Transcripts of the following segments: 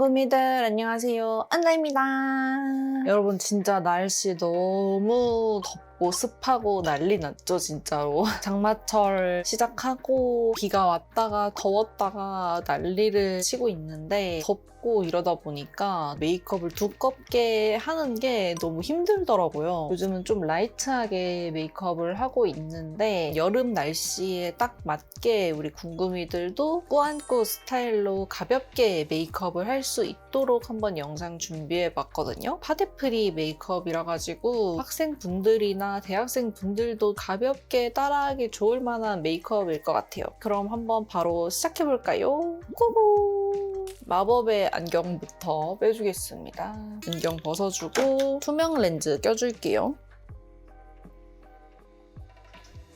궁금이들 안녕하세요. 안나입니다. 여러분 진짜 날씨 너무 덥고 습하고 난리 났죠 진짜로. 장마철 시작하고 비가 왔다가 더웠다가 난리를 치고 있는데 덥고 이러다 보니까 메이크업을 두껍게 하는 게 너무 힘들더라고요. 요즘은 좀 라이트하게 메이크업을 하고 있는데 여름 날씨에 딱 맞게 우리 궁금이들도 꾸안꾸 스타일로 가볍게 메이크업을 할 수 있도록 한번 영상 준비해봤거든요. 파데프리 메이크업이라 가지고 학생분들이나 대학생분들도 가볍게 따라하기 좋을 만한 메이크업일 것 같아요. 그럼 한번 바로 시작해볼까요? 고고! 마법의 안경부터 빼주겠습니다. 안경 벗어주고 투명 렌즈 껴줄게요.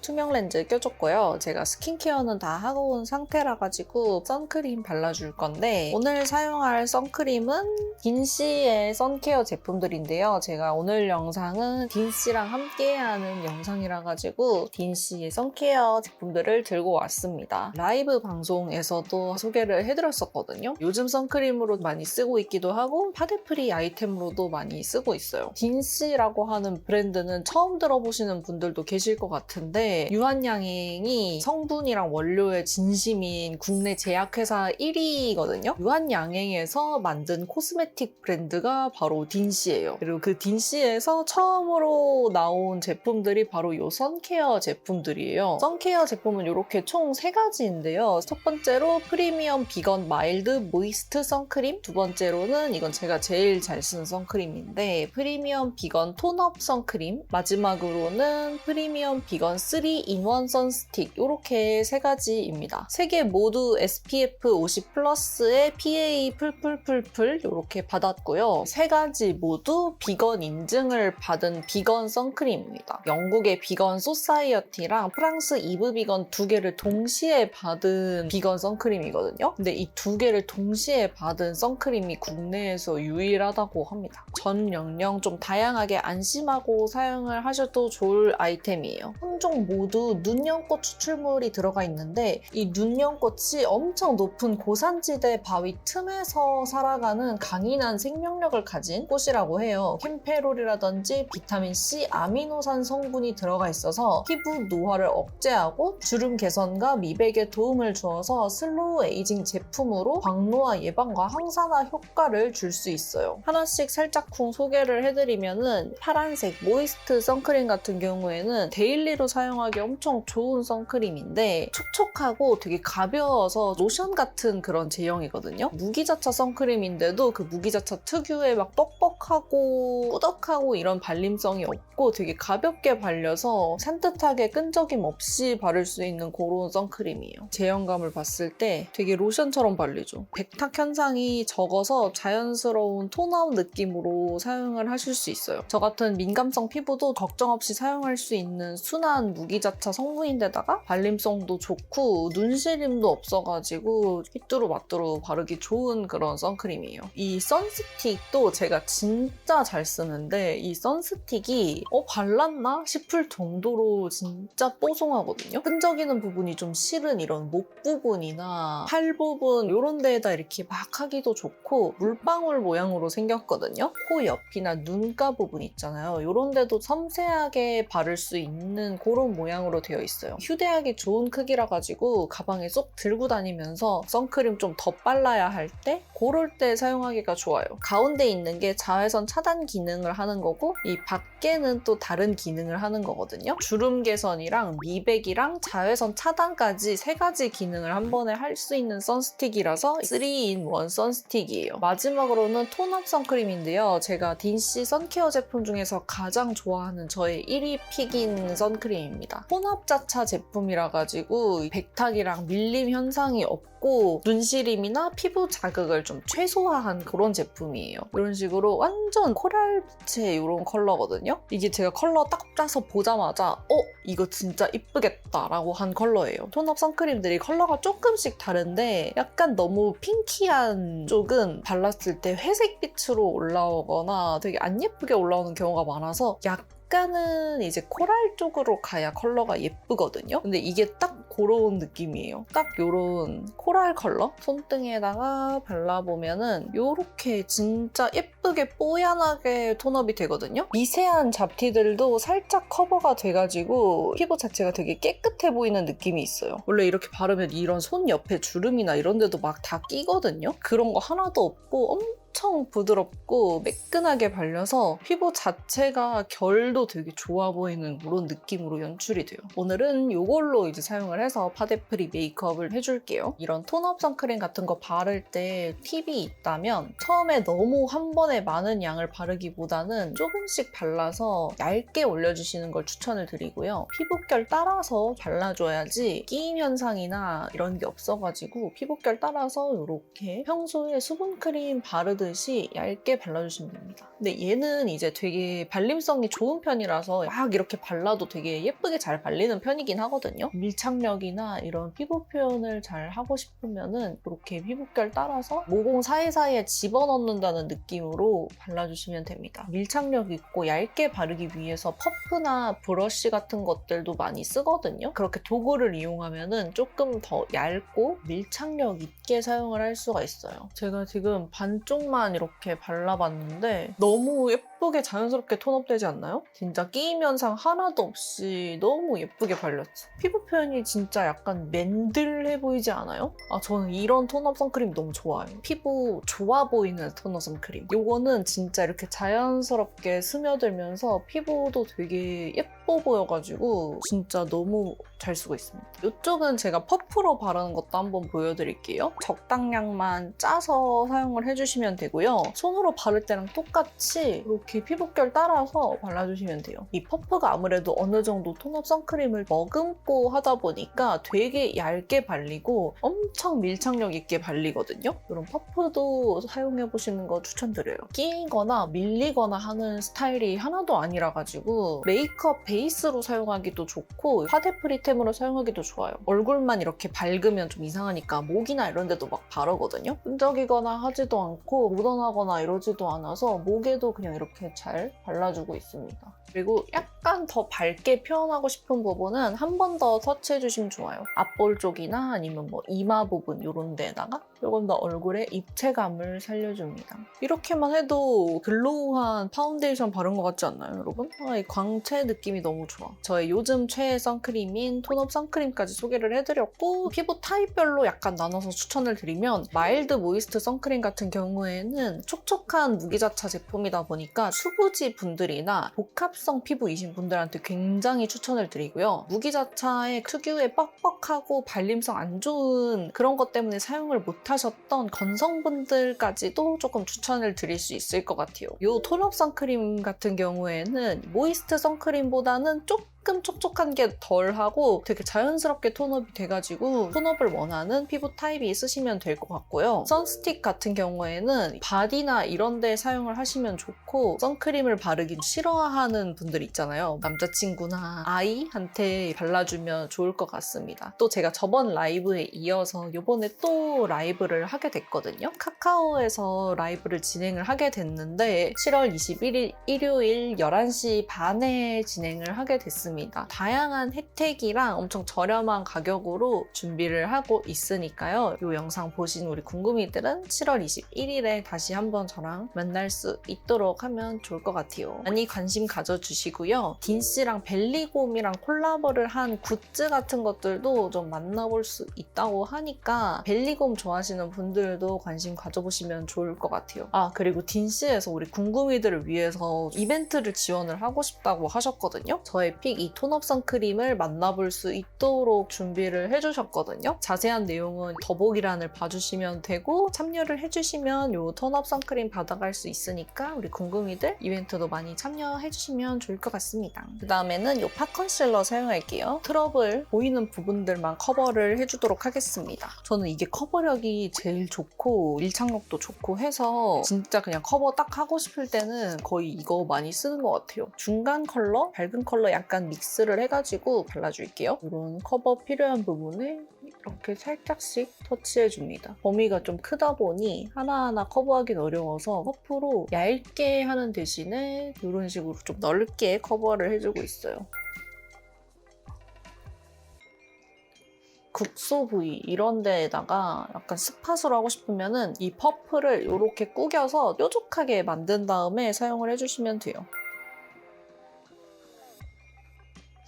투명 렌즈 껴줬고요. 제가 스킨케어는 다 하고 온 상태라 가지고 선크림 발라줄 건데 오늘 사용할 선크림은 딘씨의 선케어 제품들인데요. 제가 오늘 영상은 딘씨랑 함께하는 영상이라 가지고 딘씨의 선케어 제품들을 들고 왔습니다. 라이브 방송에서도 소개를 해드렸었거든요. 요즘 선크림으로 많이 쓰고 있기도 하고 파데프리 아이템으로도 많이 쓰고 있어요. 딘씨라고 하는 브랜드는 처음 들어보시는 분들도 계실 것 같은데 유한양행이 성분이랑 원료의 진심인 국내 제약회사 1위거든요. 유한양행에서 만든 코스메틱 브랜드가 바로 딘씨예요. 그리고 그 딘씨에서 처음으로 나온 제품들이 바로 이 선케어 제품들이에요. 선케어 제품은 이렇게 총 3가지인데요. 첫 번째로 프리미엄 비건 마일드 모이스트 선크림, 두 번째로는 이건 제가 제일 잘 쓰는 선크림인데 프리미엄 비건 톤업 선크림, 마지막으로는 프리미엄 비건 3-in-1 선스틱, 이렇게 3가지입니다. 3개 모두 SPF 50 플러스에 PA 풀풀풀풀 이렇게 받았고요. 3가지 모두 비건 인증을 받은 비건 선크림입니다. 영국의 비건 소사이어티랑 프랑스 이브 비건 2개를 동시에 받은 비건 선크림이거든요. 근데 이 2개를 동시에 받은 선크림이 국내에서 유일하다고 합니다. 전 영영 좀 다양하게 안심하고 사용을 하셔도 좋을 아이템이에요. 3종 모두 눈연꽃 추출물이 들어가 있는데 이 눈연꽃이 엄청 높은 고산지대 바위 틈에서 살아가는 강인한 생명력을 가진 꽃이라고 해요. 캠페롤이라든지 비타민C, 아미노산 성분이 들어가 있어서 피부 노화를 억제하고 주름 개선과 미백에 도움을 주어서 슬로우 에이징 제품으로 광노화 예방과 항산화 효과를 줄 수 있어요. 하나씩 살짝쿵 소개를 해드리면은 파란색 모이스트 선크림 같은 경우에는 데일리로 사용하기 엄청 좋은 선크림인데 촉촉하고 되게 가벼워서 로션 같은 그런 제형이거든요. 무기자차 선크림인데도 그 무기자차 특유의 막 뻑뻑하고 꾸덕하고 이런 발림성이 없고 되게 가볍게 발려서 산뜻하게 끈적임 없이 바를 수 있는 그런 선크림이에요. 제형감을 봤을 때 되게 로션처럼 발리죠. 백탁 현상이 적어서 자연스러운 톤업 느낌으로 사용을 하실 수 있어요. 저 같은 민감성 피부도 걱정 없이 사용할 수 있는 순한 무기자차 성분인데다가 발림성도 좋고 눈시림도 없어가지고 휘뚜루마뚜루 바르기 좋은 그런 선크림이에요. 이 선스틱도 제가 진짜 잘 쓰는데 이 선스틱이 발랐나 싶을 정도로 진짜 뽀송하거든요. 끈적이는 부분이 좀 싫은 이런 목 부분이나 팔 부분 이런 데에다 이렇게 막 하기도 좋고 물방울 모양으로 생겼거든요. 코 옆이나 눈가 부분 있잖아요. 이런 데도 섬세하게 바를 수 있는 그런 모양으로 되어 있어요. 휴대하기 좋은 크기라 가지고 가방에 쏙 들고 다니면서 선크림 좀 더 발라야 할 때 그럴 때 사용하기가 좋아요. 가운데 있는 게 자외선 차단 기능을 하는 거고 이 밖에는 또 다른 기능을 하는 거거든요. 주름 개선이랑 미백이랑 자외선 차단까지 3가지 기능을 한 번에 할 수 있는 선스틱이라서 3-in-1 선스틱이에요. 마지막으로는 톤업 선크림인데요. 제가 딘씨 선케어 제품 중에서 가장 좋아하는 저의 1위 픽인 선크림입니다. 혼합자차 제품이라 가지고 백탁이랑 밀림 현상이 없고 눈시림이나 피부 자극을 좀 최소화한 그런 제품이에요. 이런 식으로 완전 코랄빛의 이런 컬러거든요. 이게 제가 컬러 딱 짜서 보자마자 이거 진짜 이쁘겠다 라고 한 컬러예요. 톤업 선크림들이 컬러가 조금씩 다른데 약간 너무 핑키한 쪽은 발랐을 때 회색빛으로 올라오거나 되게 안 예쁘게 올라오는 경우가 많아서 약간은 이제 코랄 쪽으로 가야 컬러가 예쁘거든요. 근데 이게 딱 그런 느낌이에요. 딱 요런 코랄 컬러 손등에다가 발라보면은 요렇게 진짜 예쁘게 뽀얀하게 톤업이 되거든요. 미세한 잡티들도 살짝 커버가 돼가지고 피부 자체가 되게 깨끗해 보이는 느낌이 있어요. 원래 이렇게 바르면 이런 손 옆에 주름이나 이런 데도 막 다 끼거든요. 그런 거 하나도 없고 엄청 부드럽고 매끈하게 발려서 피부 자체가 결도 되게 좋아 보이는 그런 느낌으로 연출이 돼요. 오늘은 이걸로 이제 사용을 해서 파데프리 메이크업을 해줄게요. 이런 톤업 선크림 같은 거 바를 때 팁이 있다면 처음에 너무 한 번에 많은 양을 바르기보다는 조금씩 발라서 얇게 올려주시는 걸 추천을 드리고요. 피부결 따라서 발라줘야지 끼임 현상이나 이런 게 없어가지고 피부결 따라서 이렇게 평소에 수분크림 바르듯이 얇게 발라주시면 됩니다. 근데 얘는 이제 되게 발림성이 좋은 편이라서 막 이렇게 발라도 되게 예쁘게 잘 발리는 편이긴 하거든요. 밀착력이나 이런 피부 표현을 잘 하고 싶으면은 이렇게 피부결 따라서 모공 사이사이에 집어넣는다는 느낌으로 발라주시면 됩니다. 밀착력 있고 얇게 바르기 위해서 퍼프나 브러쉬 같은 것들도 많이 쓰거든요. 그렇게 도구를 이용하면은 조금 더 얇고 밀착력 있게 사용을 할 수가 있어요. 제가 지금 반쪽만 이렇게 발라봤는데 너무 예쁘게 자연스럽게 톤업되지 않나요? 진짜 끼임 현상 하나도 없이 너무 예쁘게 발렸죠. 피부 표현이 진짜 약간 맨들해 보이지 않아요? 저는 이런 톤업 선크림 너무 좋아해요. 피부 좋아 보이는 톤업 선크림. 요거는 진짜 이렇게 자연스럽게 스며들면서 피부도 되게 예뻐 보여가지고 진짜 너무 잘 쓰고 있습니다. 이쪽은 제가 퍼프로 바르는 것도 한번 보여드릴게요. 적당량만 짜서 사용을 해주시면 되고요. 손으로 바를 때랑 똑같이 이렇게 피부결 따라서 발라주시면 돼요. 이 퍼프가 아무래도 어느 정도 톤업 선크림을 머금고 하다 보니까 되게 얇게 발리고 엄청 밀착력 있게 발리거든요. 이런 퍼프도 사용해보시는 거 추천드려요. 끼거나 밀리거나 하는 스타일이 하나도 아니라가지고 메이크업 베이스로 사용하기도 좋고 파데프리템으로 사용하기도 좋아요. 얼굴만 이렇게 밝으면 좀 이상하니까 목이나 이런 데도 막 바르거든요. 끈적이거나 하지도 않고 묻어나거나 이러지도 않아서 목에도 그냥 이렇게 잘 발라주고 있습니다. 그리고 약간 더 밝게 표현하고 싶은 부분은 한 번 더 터치해주시면 좋아요. 앞볼 쪽이나 아니면 뭐 이마 부분 이런 데에다가 조금 더 얼굴의 입체감을 살려줍니다. 이렇게만 해도 글로우한 파운데이션 바른 것 같지 않나요, 여러분? 이 광채 느낌이 너무 좋아. 저의 요즘 최애 선크림인 톤업 선크림까지 소개를 해드렸고 피부 타입별로 약간 나눠서 추천을 드리면 마일드 모이스트 선크림 같은 경우에는 촉촉한 무기자차 제품이다 보니까 수부지 분들이나 복합성 피부이신 분들한테 굉장히 추천을 드리고요. 무기자차의 특유의 뻑뻑하고 발림성 안 좋은 그런 것 때문에 사용을 못하셨던 건성분들까지도 조금 추천을 드릴 수 있을 것 같아요. 이 톤업 선크림 같은 경우에는 모이스트 선크림보다는 조금 촉촉한 게 덜하고 되게 자연스럽게 톤업이 돼가지고 톤업을 원하는 피부 타입이 쓰시면 될 것 같고요. 선스틱 같은 경우에는 바디나 이런 데 사용을 하시면 좋고 선크림을 바르기 싫어하는 분들 있잖아요. 남자친구나 아이한테 발라주면 좋을 것 같습니다. 또 제가 저번 라이브에 이어서 이번에 또 라이브를 하게 됐거든요. 카카오에서 라이브를 진행을 하게 됐는데 7월 21일 일요일 11시 반에 진행을 하게 됐습니다. 다양한 혜택이랑 엄청 저렴한 가격으로 준비를 하고 있으니까요. 이 영상 보신 우리 궁금이들은 7월 21일에 다시 한번 저랑 만날 수 있도록 하면 좋을 것 같아요. 많이 관심 가져주시고요. 딘씨랑 벨리곰이랑 콜라보를 한 굿즈 같은 것들도 좀 만나볼 수 있다고 하니까 벨리곰 좋아하시는 분들도 관심 가져보시면 좋을 것 같아요. 그리고 딘씨에서 우리 궁금이들을 위해서 이벤트를 지원을 하고 싶다고 하셨거든요. 저의 픽 이 톤업 선크림을 만나볼 수 있도록 준비를 해주셨거든요. 자세한 내용은 더보기란을 봐주시면 되고 참여를 해주시면 이 톤업 선크림 받아갈 수 있으니까 우리 궁금이들 이벤트도 많이 참여해주시면 좋을 것 같습니다. 그 다음에는 이 팟 컨실러 사용할게요. 트러블 보이는 부분들만 커버를 해주도록 하겠습니다. 저는 이게 커버력이 제일 좋고 밀착력도 좋고 해서 진짜 그냥 커버 딱 하고 싶을 때는 거의 이거 많이 쓰는 것 같아요. 중간 컬러, 밝은 컬러 약간 믹스를 해가지고 발라줄게요. 이런 커버 필요한 부분에 이렇게 살짝씩 터치해줍니다. 범위가 좀 크다 보니 하나하나 커버하기는 어려워서 퍼프로 얇게 하는 대신에 이런 식으로 좀 넓게 커버를 해주고 있어요. 국소 부위 이런 데에다가 약간 스팟으로 하고 싶으면은 이 퍼프를 이렇게 구겨서 뾰족하게 만든 다음에 사용을 해주시면 돼요.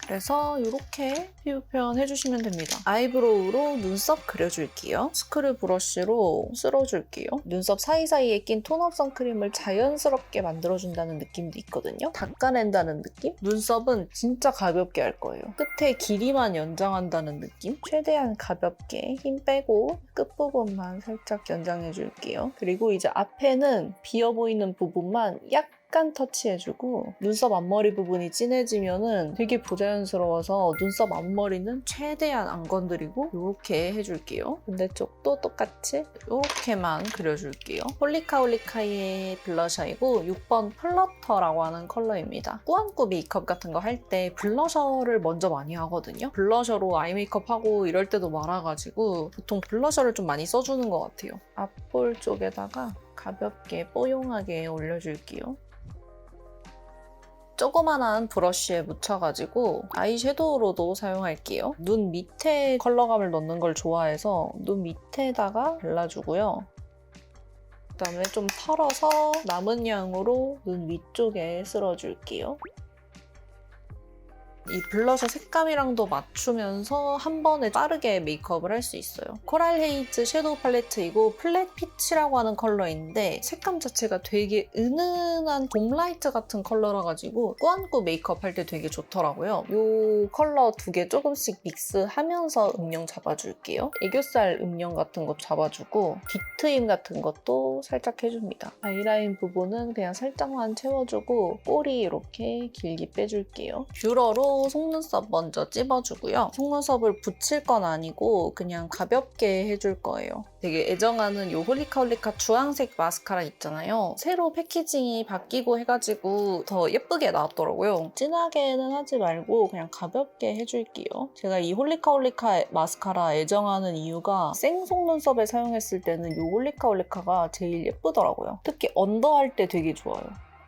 그래서 이렇게 피부 표현 해주시면 됩니다. 아이브로우로 눈썹 그려줄게요. 스크류 브러쉬로 쓸어줄게요. 눈썹 사이사이에 낀 톤업 선크림을 자연스럽게 만들어준다는 느낌도 있거든요. 닦아낸다는 느낌? 눈썹은 진짜 가볍게 할 거예요. 끝에 길이만 연장한다는 느낌? 최대한 가볍게 힘 빼고 끝부분만 살짝 연장해줄게요. 그리고 이제 앞에는 비어 보이는 부분만 약간 터치해주고 눈썹 앞머리 부분이 진해지면은 되게 부자연스러워서 눈썹 앞머리는 최대한 안 건드리고 이렇게 해줄게요. 반대쪽도 똑같이 이렇게만 그려줄게요. 홀리카홀리카의 블러셔이고 6번 플러터라고 하는 컬러입니다. 꾸안꾸 메이크업 같은 거 할 때 블러셔를 먼저 많이 하거든요. 블러셔로 아이 메이크업 하고 이럴 때도 많아가지고 보통 블러셔를 좀 많이 써주는 것 같아요. 앞볼 쪽에다가 가볍게 뽀용하게 올려줄게요. 조그만한 브러쉬에 묻혀가지고 아이섀도우로도 사용할게요. 눈 밑에 컬러감을 넣는 걸 좋아해서 눈 밑에다가 발라주고요. 그다음에 좀 털어서 남은 양으로 눈 위쪽에 쓸어줄게요. 이 블러셔 색감이랑도 맞추면서 한 번에 빠르게 메이크업을 할 수 있어요. 코랄 헤이즈 섀도우 팔레트이고 플랫 피치라고 하는 컬러인데 색감 자체가 되게 은은한 봄 라이트 같은 컬러라 가지고 꾸안꾸 메이크업 할 때 되게 좋더라고요. 이 컬러 두 개 조금씩 믹스하면서 음영 잡아줄게요. 애교살 음영 같은 거 잡아주고 뒤트임 같은 것도 살짝 해줍니다. 아이라인 부분은 그냥 살짝만 채워주고 꼬리 이렇게 길게 빼줄게요. 뷰러로 속눈썹 먼저 찝어주고요. 속눈썹을 붙일 건 아니고 그냥 가볍게 해줄 거예요. 되게 애정하는 이 홀리카홀리카 주황색 마스카라 있잖아요. 새로 패키징이 바뀌고 해가지고 더 예쁘게 나왔더라고요. 진하게는 하지 말고 그냥 가볍게 해줄게요. 제가 이 홀리카홀리카 마스카라 애정하는 이유가 생 속눈썹에 사용했을 때는 이 홀리카홀리카가 제일 예쁘더라고요. 특히 언더 할 때 되게 좋아요.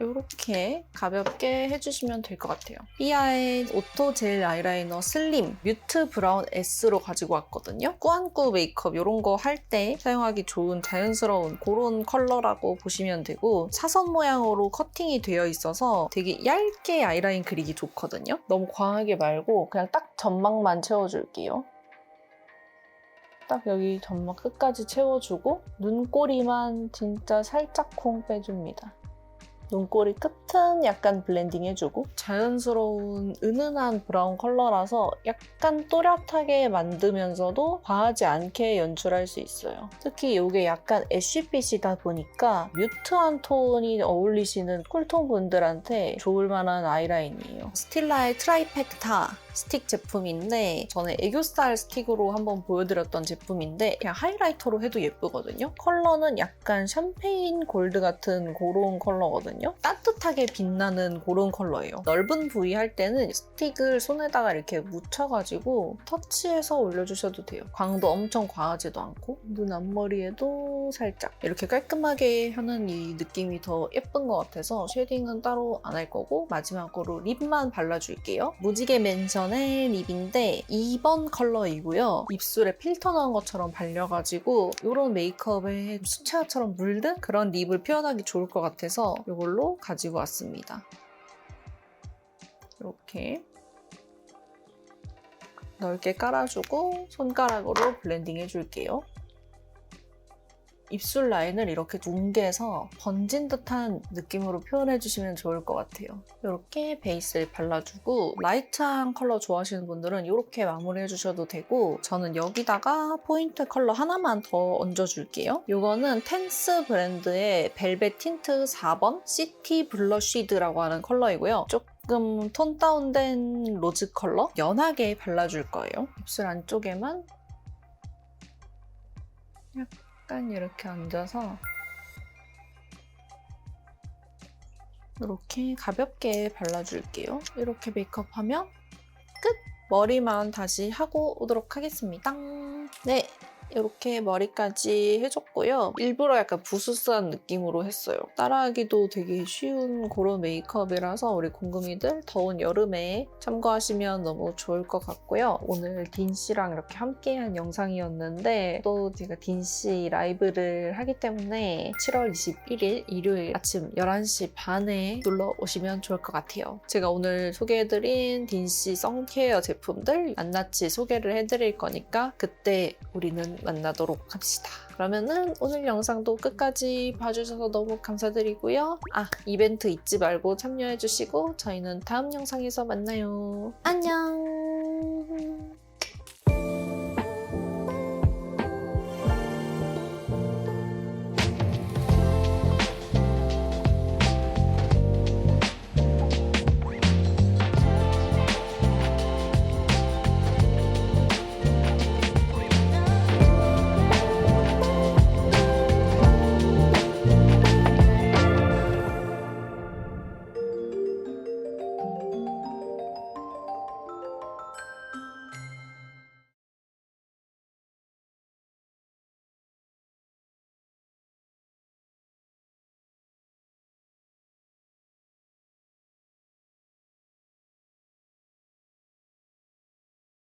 이렇게 가볍게 해주시면 될 것 같아요. 삐아의 오토 젤 아이라이너 슬림 뮤트 브라운 S로 가지고 왔거든요. 꾸안꾸 메이크업 이런 거 할 때 사용하기 좋은 자연스러운 그런 컬러라고 보시면 되고 사선 모양으로 커팅이 되어 있어서 되게 얇게 아이라인 그리기 좋거든요. 너무 과하게 말고 그냥 딱 점막만 채워줄게요. 딱 여기 점막 끝까지 채워주고 눈꼬리만 진짜 살짝 콩 빼줍니다. 눈꼬리 끝은 약간 블렌딩 해주고 자연스러운 은은한 브라운 컬러라서 약간 또렷하게 만들면서도 과하지 않게 연출할 수 있어요. 특히 이게 약간 애쉬빛이다 보니까 뮤트한 톤이 어울리시는 쿨톤 분들한테 좋을 만한 아이라인이에요. 스틸라의 트라이펙타 스틱 제품인데 저는 애교살 스틱으로 한번 보여드렸던 제품인데 그냥 하이라이터로 해도 예쁘거든요. 컬러는 약간 샴페인 골드 같은 그런 컬러거든요. 따뜻하게 빛나는 그런 컬러예요. 넓은 부위 할 때는 스틱을 손에다가 이렇게 묻혀가지고 터치해서 올려주셔도 돼요. 광도 엄청 과하지도 않고 눈 앞머리에도 살짝 이렇게 깔끔하게 하는 이 느낌이 더 예쁜 것 같아서 쉐딩은 따로 안 할 거고 마지막으로 립만 발라줄게요. 무지개 맨션의 립인데 2번 컬러이고요. 입술에 필터 넣은 것처럼 발려가지고 이런 메이크업에 수채화처럼 물든 그런 립을 표현하기 좋을 것 같아서 이걸로 가지고 왔습니다. 이렇게 넓게 깔아주고 손가락으로 블렌딩 해줄게요. 입술 라인을 이렇게 뭉개서 번진 듯한 느낌으로 표현해주시면 좋을 것 같아요. 이렇게 베이스를 발라주고 라이트한 컬러 좋아하시는 분들은 이렇게 마무리해주셔도 되고 저는 여기다가 포인트 컬러 하나만 더 얹어줄게요. 이거는 텐스 브랜드의 벨벳 틴트 4번 시티 블러쉬드라고 하는 컬러이고요. 조금 톤 다운된 로즈 컬러 연하게 발라줄 거예요. 입술 안쪽에만 약간 이렇게 얹어서 이렇게 가볍게 발라줄게요. 이렇게 메이크업하면 끝! 머리만 다시 하고 오도록 하겠습니다. 네, 이렇게 머리까지 해줬고요. 일부러 약간 부스스한 느낌으로 했어요. 따라하기도 되게 쉬운 그런 메이크업이라서 우리 공금이들 더운 여름에 참고하시면 너무 좋을 것 같고요. 오늘 딘 씨랑 이렇게 함께한 영상이었는데 또 제가 딘 씨 라이브를 하기 때문에 7월 21일 일요일 아침 11시 반에 놀러 오시면 좋을 것 같아요. 제가 오늘 소개해드린 딘 씨 선케어 제품들 낱낱이 소개를 해드릴 거니까 그때 우리는 만나도록 합시다. 그러면은 오늘 영상도 끝까지 봐주셔서 너무 감사드리고요. 이벤트 잊지 말고 참여해주시고 저희는 다음 영상에서 만나요. 안녕!